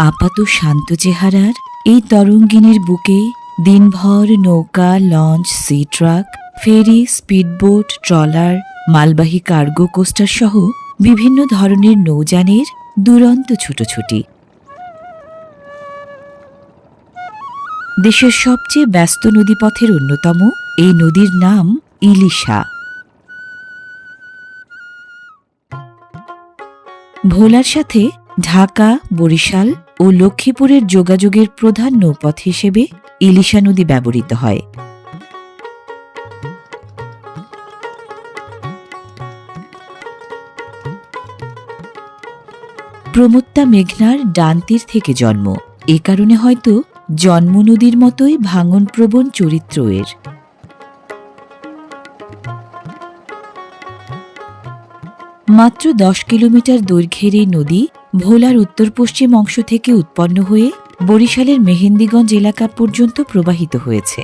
আপাত শান্ত চেহারার এই তরঙ্গিনীর বুকে দিনভর নৌকা, লঞ্চ, সি ট্রাক, ফেরি, স্পিডবোট, ট্রলার, মালবাহী কার্গো কোস্টার সহ বিভিন্ন ধরনের নৌযানের দুরন্ত ছুটোছুটি। দেশের সবচেয়ে ব্যস্ত নদীপথের অন্যতম এই নদীর নাম ইলিশা। ভোলার সাথে ঢাকা, বরিশাল ও লক্ষ্মীপুরের যোগাযোগের প্রধান নৌপথ হিসেবে ইলিশা নদী ব্যবহৃত হয়। প্রমত্তা মেঘনার ডান তীর থেকে জন্ম, এ কারণে হয়তো জন্ম নদীর মতোই ভাঙনপ্রবণ চরিত্র এর। মাত্র 10 কিলোমিটার দৈর্ঘ্যের এই নদী ভোলার উত্তর পশ্চিম অংশ থেকে উৎপন্ন হয়ে বরিশালের মেহেন্দিগঞ্জ এলাকা পর্যন্ত প্রবাহিত হয়েছে।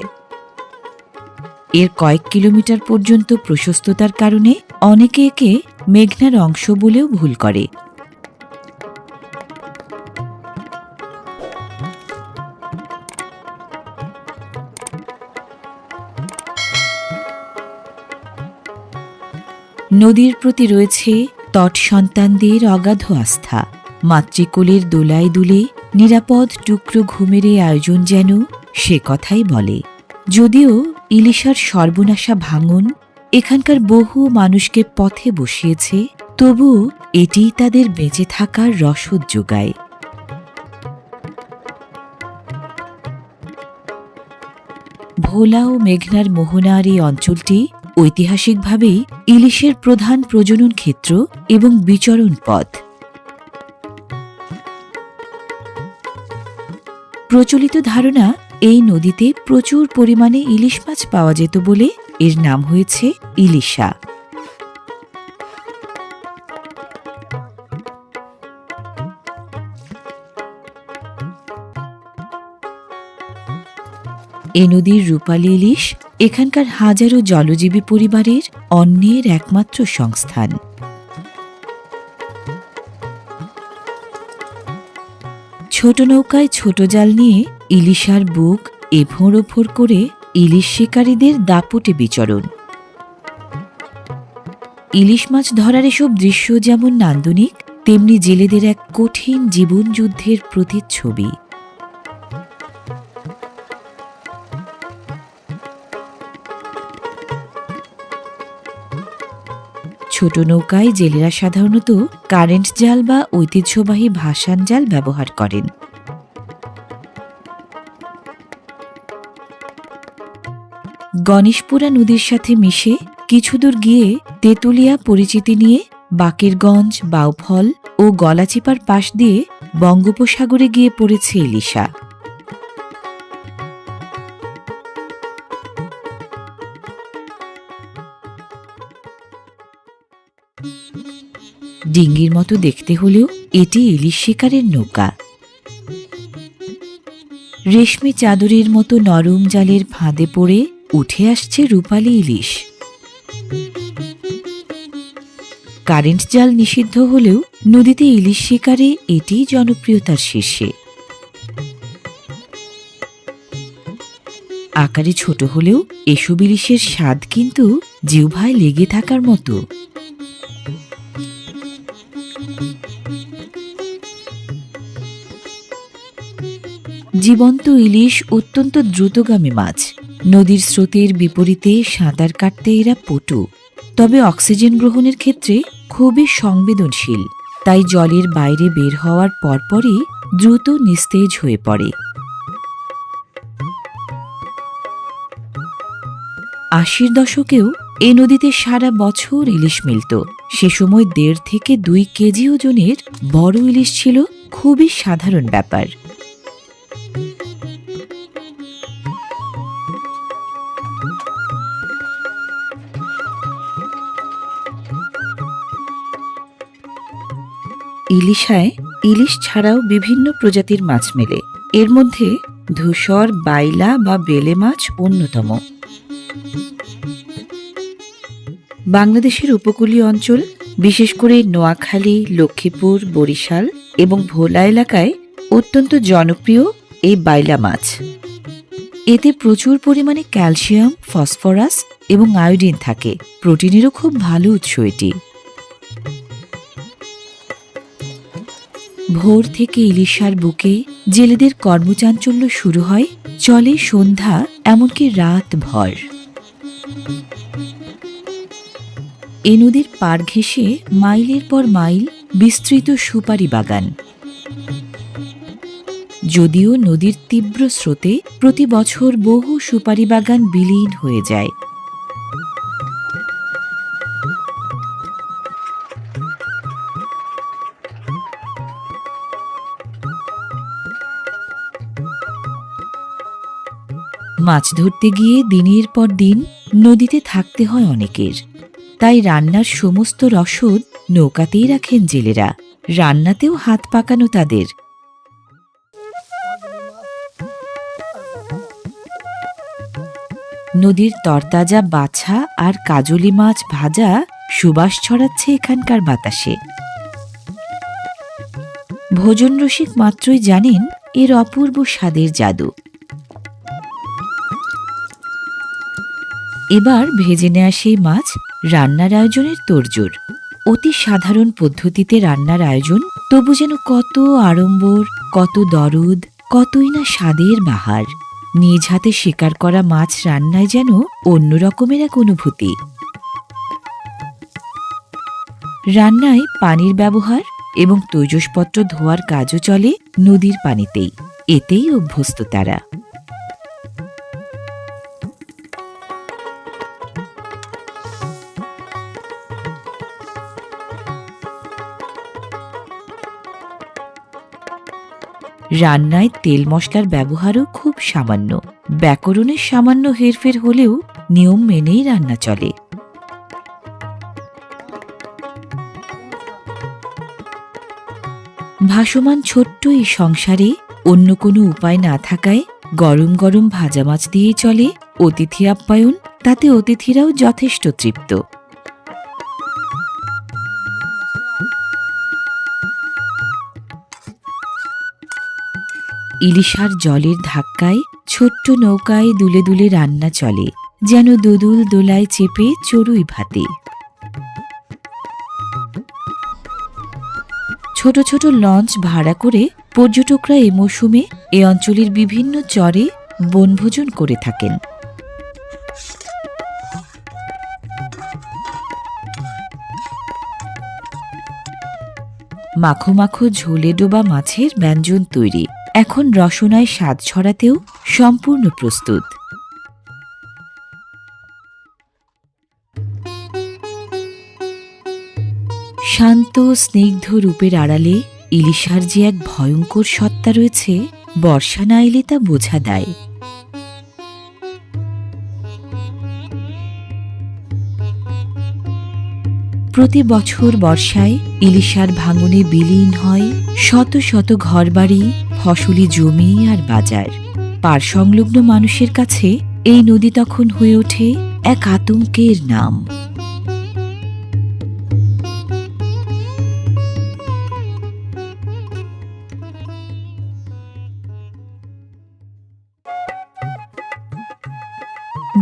এর কয়েক কিলোমিটার পর্যন্ত প্রশস্ততার কারণে অনেকে একে মেঘনার অংশ বলেও ভুল করে। নদীর প্রতি রয়েছে তট সন্তানদের অগাধ আস্থা। মাতৃকোলের দোলায় দুলে নিরাপদ টুকরো ঘুমের এই আয়োজন যেন সে কথাই বলে। যদিও ইলিশার সর্বনাশা ভাঙন এখানকার বহু মানুষকে পথে বসিয়েছে, তবুও এটিই তাদের বেঁচে থাকার রসদ যোগায়। ভোলা ও মেঘনার মোহনার এই অঞ্চলটি ঐতিহাসিকভাবেই ইলিশের প্রধান প্রজনন ক্ষেত্র এবং বিচরণ পথ। প্রচলিত ধারণা, এই নদীতে প্রচুর পরিমাণে ইলিশ মাছ পাওয়া যেত বলে এর নাম হয়েছে ইলিশা। এ নদীর রূপালী ইলিশ এখানকার হাজারো জলজীবী পরিবারের অন্নের একমাত্র সংস্থান। ছোট নৌকায় ছোট জাল নিয়ে ইলিশার বুক এভোঁড় ওভোড় করে ইলিশ শিকারীদের দাপুটে বিচরণ। ইলিশ মাছ ধরার এসব দৃশ্য যেমন নান্দনিক, তেমনি জেলেদের এক কঠিন জীবনযুদ্ধের প্রতিচ্ছবি। ছোট নৌকায় জেলেরা সাধারণত কারেন্ট জাল বা ঐতিহ্যবাহী ভাসান জাল ব্যবহার করেন। গণেশপুরা নদীর সাথে মিশে কিছুদূর গিয়ে তেঁতুলিয়া পরিচিতি নিয়ে বাকেরগঞ্জ, বাউফল ও গলাচিপার পাশ দিয়ে বঙ্গোপসাগরে গিয়ে পড়েছে ইলিশা। ডিঙ্গির মতো দেখতে হলেও এটি ইলিশ শিকারের নৌকা। রেশমি চাদরের মতো নরম জালের ফাঁদে পড়ে উঠে আসছে রূপালী ইলিশ। কারেন্ট জাল নিষিদ্ধ হলেও নদীতে ইলিশ শিকারে এটি জনপ্রিয়তার শীর্ষে। আকারে ছোট হলেও এসব ইলিশের স্বাদ কিন্তু জিহ্বায় লেগে থাকার মতো। জীবন্ত ইলিশ অত্যন্ত দ্রুতগামী মাছ। নদীর স্রোতের বিপরীতে সাঁতার কাটতে এরা পটু, তবে অক্সিজেন গ্রহণের ক্ষেত্রে খুবই সংবেদনশীল, তাই জলের বাইরে বের হওয়ার পরপরই দ্রুত নিস্তেজ হয়ে পড়ে। 80-র দশকেও এই নদীতে সারা বছর ইলিশ মিলত। সে সময় 1.5 থেকে 2 কেজি ওজনের বড় ইলিশ ছিল খুবই সাধারণ ব্যাপার। ইলিশায় ইলিশ ছাড়াও বিভিন্ন প্রজাতির মাছ মেলে। এর মধ্যে ধূসর, বাইলা বা বেলে মাছ অন্যতম। বাংলাদেশের উপকূলীয় অঞ্চল, বিশেষ করে নোয়াখালী, লক্ষ্মীপুর, বরিশাল এবং ভোলা এলাকায় অত্যন্ত জনপ্রিয় এই বাইলা মাছ। এতে প্রচুর পরিমাণে ক্যালসিয়াম, ফসফরাস এবং আয়োডিন থাকে। প্রোটিনেরও খুব ভালো উৎস এটি। ভোর থেকে ইলিশার বুকে জেলেদের কর্মচাঞ্চল্য শুরু হয়, চলে সন্ধ্যা, এমনকি রাত ভর। এ নদীর পাড় ঘেঁষে মাইলের পর মাইল বিস্তৃত সুপারি বাগান। যদিও নদীর তীব্র স্রোতে প্রতি বছর বহু সুপারি বাগান বিলীন হয়ে যায়। মাছ ধরতে গিয়ে দিনের পর দিন নদীতে থাকতে হয় অনেকের, তাই রান্নার সমস্ত রসদ নৌকাতেই রাখেন জেলেরা। রান্নাতেও হাত পাকানো তাদের। নদীর তরতাজা বাছা আর কাজলি মাছ ভাজা সুবাস ছড়াচ্ছে এখানকার বাতাসে। ভোজন রসিক মাত্রই জানেন এর অপূর্ব স্বাদের জাদু। এবার ভেজে নেওয়া সেই মাছ রান্নার আয়োজনের তোড়জোড়। অতি সাধারণ পদ্ধতিতে রান্নার আয়োজন, তবু যেন কত আড়ম্বর, কত দরদ, কতই না স্বাদের বাহার। নিজ হাতে শিকার করা মাছ রান্নায় যেন অন্য রকমের এক অনুভূতি। রান্নায় পানির ব্যবহার এবং তৈজসপত্র ধোয়ার কাজও চলে নদীর পানিতেই। এতেই অভ্যস্ত তারা। রান্নায় তেল মশলার ব্যবহারও খুব সামান্য। ব্যাকরণের সামান্য হেরফের হলেও নিয়ম মেনেই রান্না চলে। ভাসমান ছোট্ট এই সংসারে অন্য কোনো উপায় না থাকায় গরম গরম ভাজা মাছ দিয়েই চলে অতিথি আপ্যায়ন। তাতে অতিথিরাও যথেষ্ট তৃপ্ত। ইলিশার জলের ধাক্কায় ছোট্ট নৌকায় দুলে দুলে রান্না চলে, যেন দোদুল দোলায় চেপে চড়ুই ভাতে। ছোট ছোট লঞ্চ ভাড়া করে পর্যটকরা এ মৌসুমে এ অঞ্চলের বিভিন্ন চরে বনভোজন করে থাকেন। মাখো মাখো ঝোলে ডোবা মাছের ব্যঞ্জন তৈরি এখন রসনায় স্বাদ ছড়াতেও সম্পূর্ণ প্রস্তুত। শান্ত স্নিগ্ধ রূপের আড়ালে ইলিশার যে এক ভয়ঙ্কর সত্তা রয়েছে, বর্ষা না এলে তা বোঝা দেয়। প্রতি বছর বর্ষায় ইলিশার ভাঙনে বিলীন হয় শত শত ঘরবাড়ি, ফসলি জমি আর বাজার। পাড় সংলগ্ন মানুষের কাছে এই নদী তখন হয়ে ওঠে এক আতঙ্কের নাম।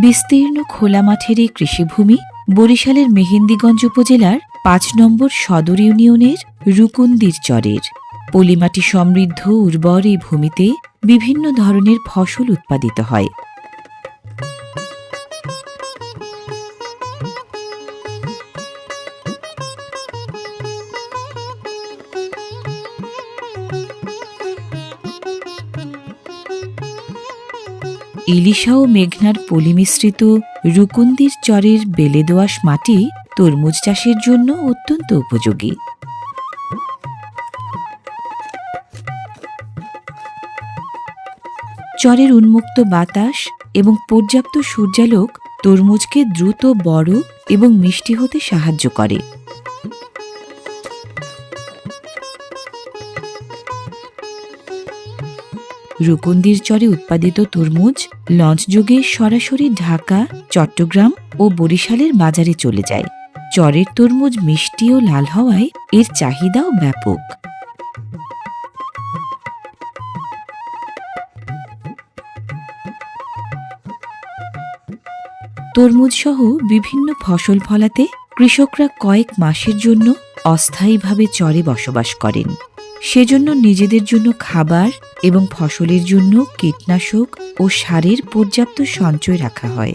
বিস্তীর্ণ খোলা মাঠের এই কৃষিভূমি বরিশালের মেহেন্দিগঞ্জ উপজেলার ৫ নম্বর সদর ইউনিয়নের রুকুন্দির চরের। পলিমাটি সমৃদ্ধ উর্বর এই ভূমিতে বিভিন্ন ধরনের ফসল উৎপাদিত হয়। ইলিশা ও মেঘনার পলি মিশ্রিত রুকুন্দির চরের বেলে দোআঁশ মাটি তরমুজ চাষের জন্য অত্যন্ত উপযোগী। চরের উন্মুক্ত বাতাস এবং পর্যাপ্ত সূর্যালোক তরমুজকে দ্রুত বড় এবং মিষ্টি হতে সাহায্য করে। রুকুন্দির চরে উৎপাদিত তরমুজ লঞ্চযোগে সরাসরি ঢাকা, চট্টগ্রাম ও বরিশালের বাজারে চলে যায়। চরের তরমুজ মিষ্টি ও লাল হওয়ায় এর চাহিদাও ব্যাপক। তরমুজ সহ বিভিন্ন ফসল ফলাতে কৃষকরা কয়েক মাসের জন্য অস্থায়ীভাবে চরে বসবাস করেন। সেজন্য নিজেদের জন্য খাবার এবং ফসলের জন্য কীটনাশক ও সারের পর্যাপ্ত সঞ্চয় রাখা হয়।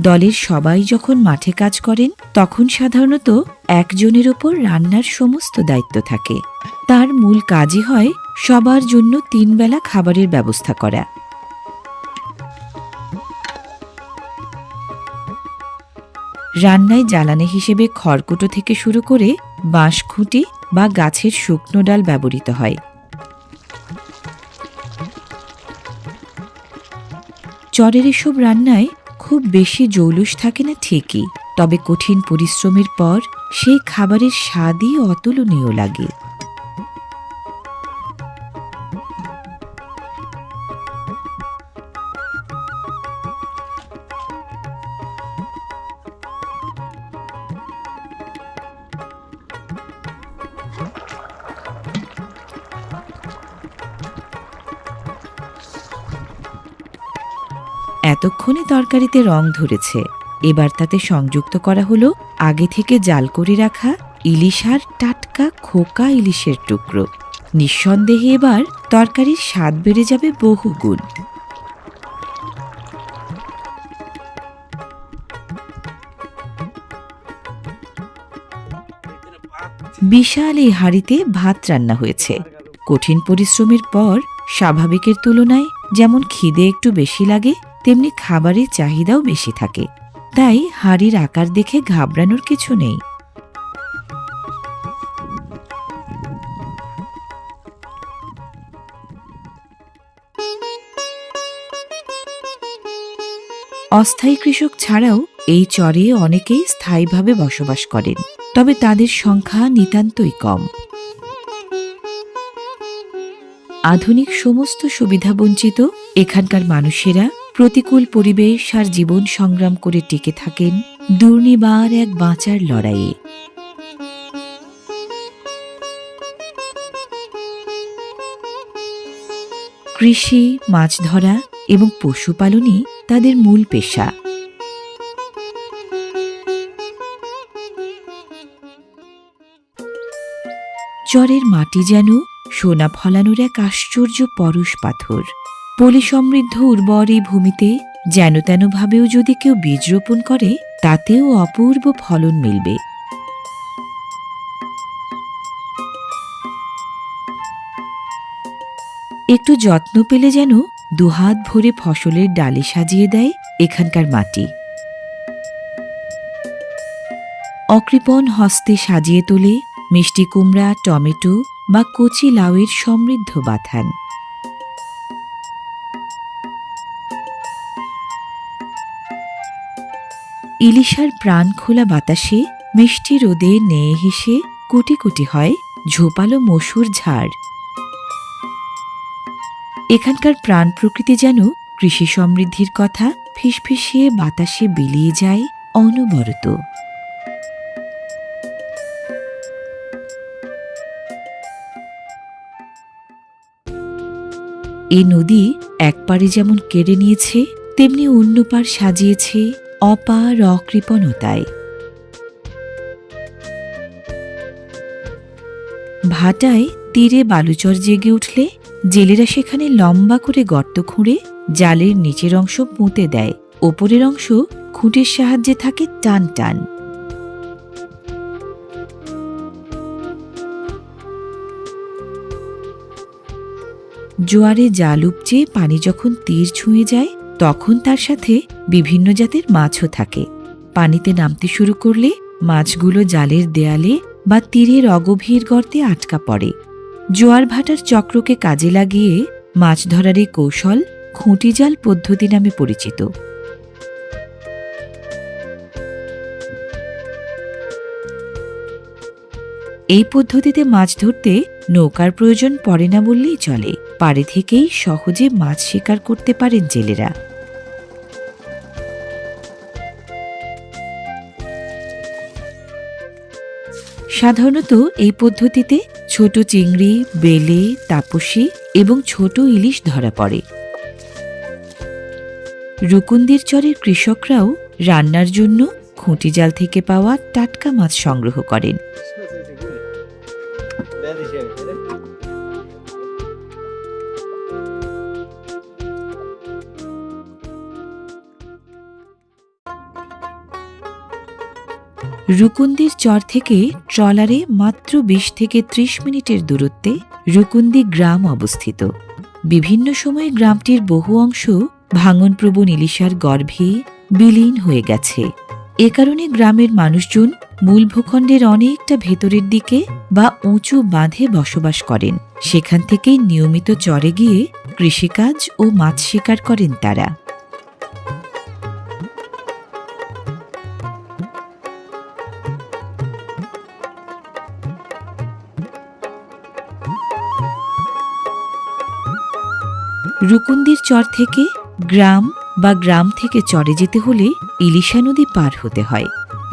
দলের সবাই যখন মাঠে কাজ করেন তখন সাধারণত একজনের ওপর রান্নার সমস্ত দায়িত্ব থাকে। তার মূল কাজই হয় সবার জন্য 3 বেলা খাবারের ব্যবস্থা করা। রান্নায় জ্বালানি হিসেবে খড়কুটো থেকে শুরু করে বাঁশখুঁটি বা গাছের শুকনো ডাল ব্যবহৃত হয়। চরের এসব রান্নায় খুব বেশি জৌলুস থাকে না ঠিকই, তবে কঠিন পরিশ্রমের পর সেই খাবারের স্বাদই অতুলনীয় লাগে। এতক্ষণে তরকারিতে রং ধরেছে। এবার তাতে সংযুক্ত করা হলো আগে থেকে জাল করে রাখা ইলিশার টাটকা খোকা ইলিশের টুকরো। নিঃসন্দেহে এবার তরকারির স্বাদ বেড়ে যাবে বহুগুণ। বিশাল এই হাঁড়িতে ভাত রান্না হয়েছে। কঠিন পরিশ্রমের পর স্বাভাবিকের তুলনায় যেমন খিদে একটু বেশি লাগে, তেমনি খাবারের চাহিদাও বেশি থাকে। তাই হাঁড়ির আকার দেখে ঘাবড়ানোর কিছু নেই। অস্থায়ী কৃষক ছাড়াও এই চরে অনেকেই স্থায়ীভাবে বসবাস করেন, তবে তাদের সংখ্যা নিতান্তই কম। আধুনিক সমস্ত সুবিধাবঞ্চিত এখানকার মানুষেরা প্রতিকূল পরিবেশ আর জীবন সংগ্রাম করে টিকে থাকেন দুর্নিবার এক বাঁচার লড়াইয়ে। কৃষি, মাছ ধরা এবং পশুপালনই তাদের মূল পেশা। চরের মাটি যেন সোনা ফলানোর এক আশ্চর্য পরশ পাথর। পলি সমৃদ্ধ উর্বর এই ভূমিতে যেন তেন ভাবেও যদি কেউ বীজ রোপণ করে তাতেও অপূর্ব ফলন মিলবে। একটু যত্ন পেলে যেন দুহাত ভরে ফসলের ডালে সাজিয়ে দেয় এখানকার মাটি। অকৃপণ হস্তে সাজিয়ে তোলে মিষ্টি কুমড়া, টমেটো বা কচি লাউয়ের সমৃদ্ধ বাথান। ইলিশার প্রাণ খোলা বাতাসে মিষ্টি রোদে নেয়ে হেসে কোটি কোটি হয় ঝোপালো মসুর ঝাড়। এখানকার প্রাণ প্রকৃতি যেন কৃষি সমৃদ্ধির কথা ফিসফিসিয়ে বাতাসে বিলিয়ে যায় অনবরত। এ নদী এক পারে যেমন কেড়ে নিয়েছে, তেমনি অন্য পার সাজিয়েছে অপার অকৃপণতায়। ভাটায় তীরে বালুচর জেগে উঠলে জেলেরা সেখানে লম্বা করে গর্ত খুঁড়ে জালের নিচের অংশ পুঁতে দেয়, ওপরের অংশ খুঁটির সাহায্যে থাকে টান টান। জোয়ারে জাল উপচে পানি যখন তীর ছুঁয়ে যায় তখন তার সাথে বিভিন্ন জাতের মাছও থাকে। পানিতে নামতে শুরু করলে মাছগুলো জালের দেয়ালে বা তীরের অগভীর গর্তে আটকা পড়ে। জোয়ার ভাটার চক্রকে কাজে লাগিয়ে মাছ ধরার এই কৌশল খুঁটি জাল পদ্ধতি নামে পরিচিত। এই পদ্ধতিতে মাছ ধরতে নৌকার প্রয়োজন পড়ে না বললেই চলে। পাড়ে থেকেই সহজে মাছ শিকার করতে পারেন জেলেরা। সাধারণত এই পদ্ধতিতে ছোট চিংড়ি, বেলে, তাপসী এবং ছোট ইলিশ ধরা পড়ে। রুকুন্দির চরের কৃষকরাও রান্নার জন্য খুঁটি জাল থেকে পাওয়া টাটকা মাছ সংগ্রহ করেন। রুকুন্দির চর থেকে ট্রলারে মাত্র ২০ থেকে ৩০ মিনিটের দূরত্বে রুকুন্দি গ্রাম অবস্থিত। বিভিন্ন সময়ে গ্রামটির বহু অংশ ভাঙনপ্রবণ ইলিশার গর্ভে বিলীন হয়ে গেছে। এ কারণে গ্রামের মানুষজন মূল ভূখণ্ডের অনেকটা ভেতরের দিকে বা উঁচু বাঁধে বসবাস করেন। সেখান থেকেই নিয়মিত চরে গিয়ে কৃষিকাজ ও মাছ শিকার করেন তারা। রুকুন্দির চর থেকে গ্রাম বা গ্রাম থেকে চরে যেতে হলে ইলিশা নদী পার হতে হয়।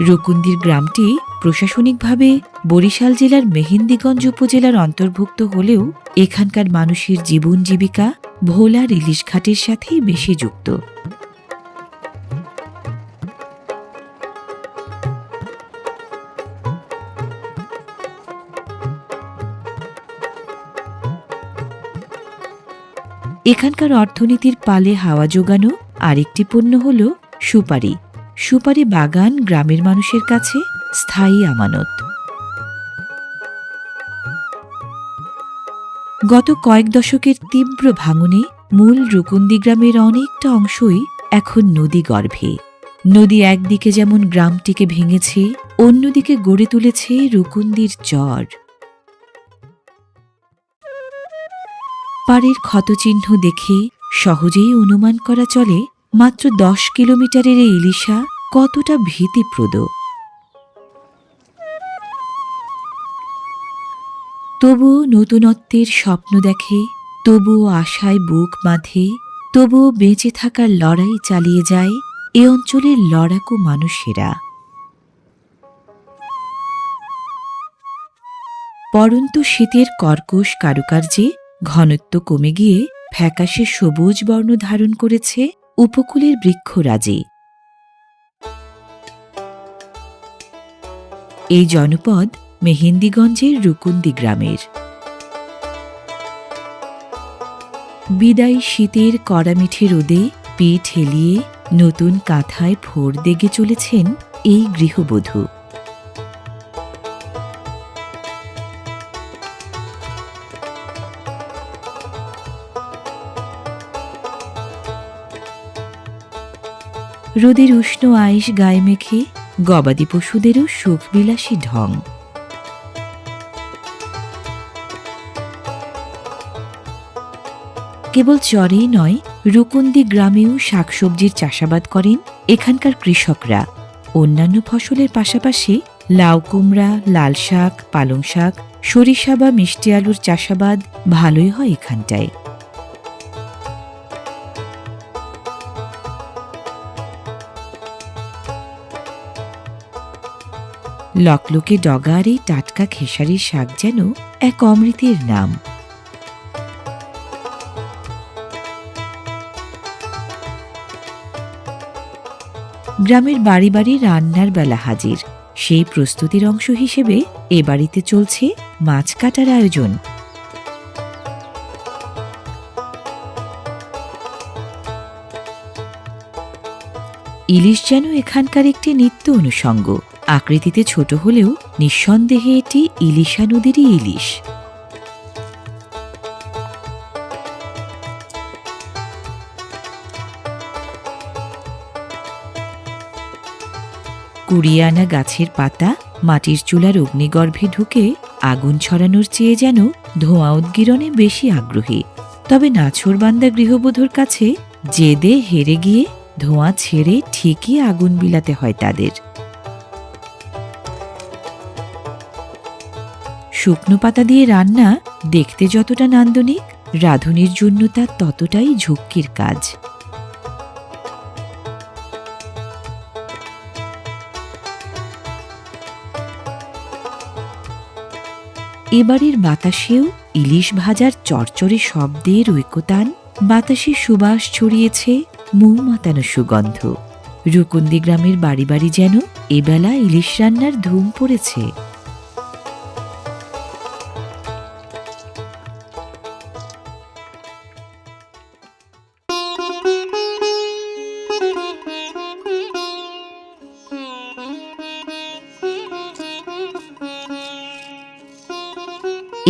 রুকুন্দির গ্রামটি প্রশাসনিকভাবে বরিশাল জেলার মেহেন্দিগঞ্জ উপজেলার অন্তর্ভুক্ত হলেও এখানকার মানুষের জীবন জীবিকা ভোলার ইলিশ ঘাটের সাথেই বেশি যুক্ত। এখানকার অর্থনীতির পালে হাওয়া জোগানো আরেকটি পণ্য হল সুপারি। সুপারি বাগান গ্রামের মানুষের কাছে স্থায়ী আমানত। গত কয়েক দশকের তীব্র ভাঙনে মূল রুকুন্দি গ্রামের অনেকটা অংশই এখন নদী গর্ভে। নদী একদিকে যেমন গ্রামটিকে ভেঙেছে, অন্যদিকে গড়ে তুলেছে রুকুন্দির চর। পাড়ের ক্ষতচিহ্ন দেখে সহজেই অনুমান করা চলে মাত্র ১০ কিলোমিটারের এই ইলিশা কতটা ভীতিপ্রদ। তবুও নতুনত্বের স্বপ্ন দেখে, তবুও আশায় বুক বাঁধে, তবুও বেঁচে থাকার লড়াই চালিয়ে যায় এ অঞ্চলের লড়াকু মানুষেরা। পরন্তু শীতের কর্কশ কারুকার্যে ঘনত্ব কমে গিয়ে ফ্যাকাশে সবুজ বর্ণ ধারণ করেছে উপকূলের বৃক্ষরাজি। এই জনপদ মেহেন্দিগঞ্জের রুকুন্দি গ্রামের। বিদায়ী শীতের কড়ামিঠে রোদে পিঠ হেলিয়ে নতুন কাঁথায় ফোর দেগে চলেছেন এই গৃহবধূ। রোদের উষ্ণ আইস গায়ে মেখে গবাদি পশুদেরও সুখবিলাসী ঢং। কেবল চরেই নয়, রুকুন্দি গ্রামেও শাকসবজির চাষাবাদ করেন এখানকার কৃষকরা। অন্যান্য ফসলের পাশাপাশি লাউ কুমড়া, লাল শাক, পালং শাক, সরিষা বা মিষ্টি আলুর চাষাবাদ ভালোই হয় এখানটায়। লকলকে ডগার এই টাটকা খেসারির শাক যেন এক অমৃতের নাম। গ্রামের বাড়ি বাড়ি রান্নার বেলা হাজির। সেই প্রস্তুতির অংশ হিসেবে এ বাড়িতে চলছে মাছ কাটার আয়োজন। ইলিশ যেন এখানকার একটি নিত্য অনুষঙ্গ। আকৃতিতে ছোট হলেও নিঃসন্দেহে এটি ইলিশা নদীরই ইলিশ। কুড়িয়ে আনা গাছের পাতা মাটির চুলার অগ্নিগর্ভে ঢুকে আগুন ছড়ানোর চেয়ে যেন ধোঁয়া উদ্গীরণে বেশি আগ্রহী। তবে নাছোড়বান্দা গৃহবধূর কাছে জেদে হেরে গিয়ে ধোঁয়া ছেড়ে ঠিকই আগুন বিলাতে হয় তাদের। শুকনো পাতা দিয়ে রান্না দেখতে যতটা নান্দনিক, রাঁধুনির জন্য তা ততটাই ঝক্কির কাজ। এবারের বাতাসেও ইলিশ ভাজার চরচরে শব্দের ঐকতান, বাতাসে সুবাস ছড়িয়েছে মৌমাতানো সুগন্ধ। রুকুন্দি গ্রামের বাড়ি বাড়ি যেন এবেলা ইলিশ রান্নার ধুম পড়েছে।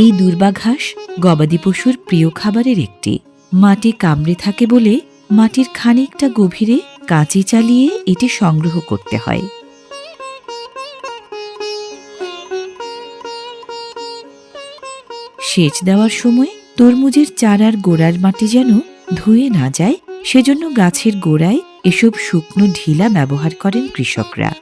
এই দুর্বাঘাস গবাদি পশুর প্রিয় খাবারের একটি। মাটি কামড়ে থাকে বলে মাটির খানিকটা গভীরে কাঁচি চালিয়ে এটি সংগ্রহ করতে হয়। সেচ দেওয়ার সময় তরমুজের চারার গোড়ার মাটি যেন ধুয়ে না যায়, সেজন্য গাছের গোড়ায় এসব শুকনো ঢিলা ব্যবহার করেন কৃষকরা।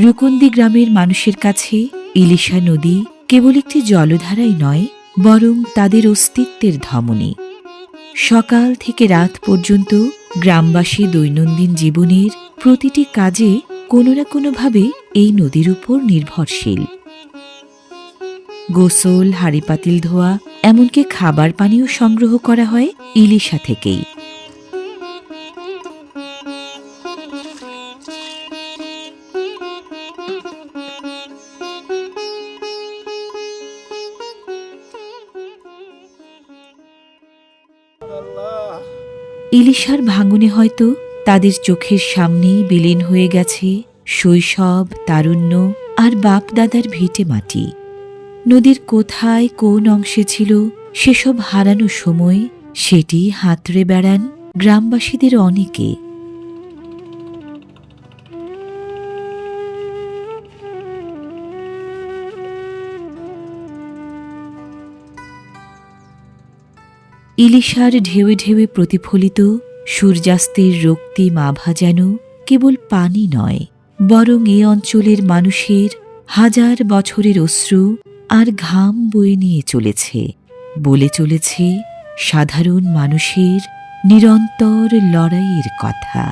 রুকুন্দি গ্রামের মানুষের কাছে ইলিশা নদী কেবল একটি জলধারাই নয়, বরং তাদের অস্তিত্বের ধমনী। সকাল থেকে রাত পর্যন্ত গ্রামবাসী দৈনন্দিন জীবনের প্রতিটি কাজে কোনো না কোনোভাবে এই নদীর উপর নির্ভরশীল। গোসল, হাঁড়ি পাতিল ধোয়া, এমনকি খাবার পানীয় সংগ্রহ করা হয় ইলিশা থেকেই। ইলিশার ভাঙনে হয়তো তাদের চোখের সামনেই বিলীন হয়ে গেছে শৈশব, তারুণ্য আর বাপ দাদার ভিটে মাটি। নদীর কোথায় কোন অংশে ছিল সেসব হারানো সময়, সেটি হাতড়ে বেড়ান গ্রামবাসীদের অনেকে। ইলিশার ঢেউয়ে ঢেউয়ে প্রতিফলিত সূর্যাস্তের রক্তিম আভা যেন কেবল পানি নয়, বরং এ অঞ্চলের মানুষের হাজার বছরের অশ্রু আর ঘাম বয়ে নিয়ে চলেছে, বলে চলেছে সাধারণ মানুষের নিরন্তর লড়াইয়ের কথা।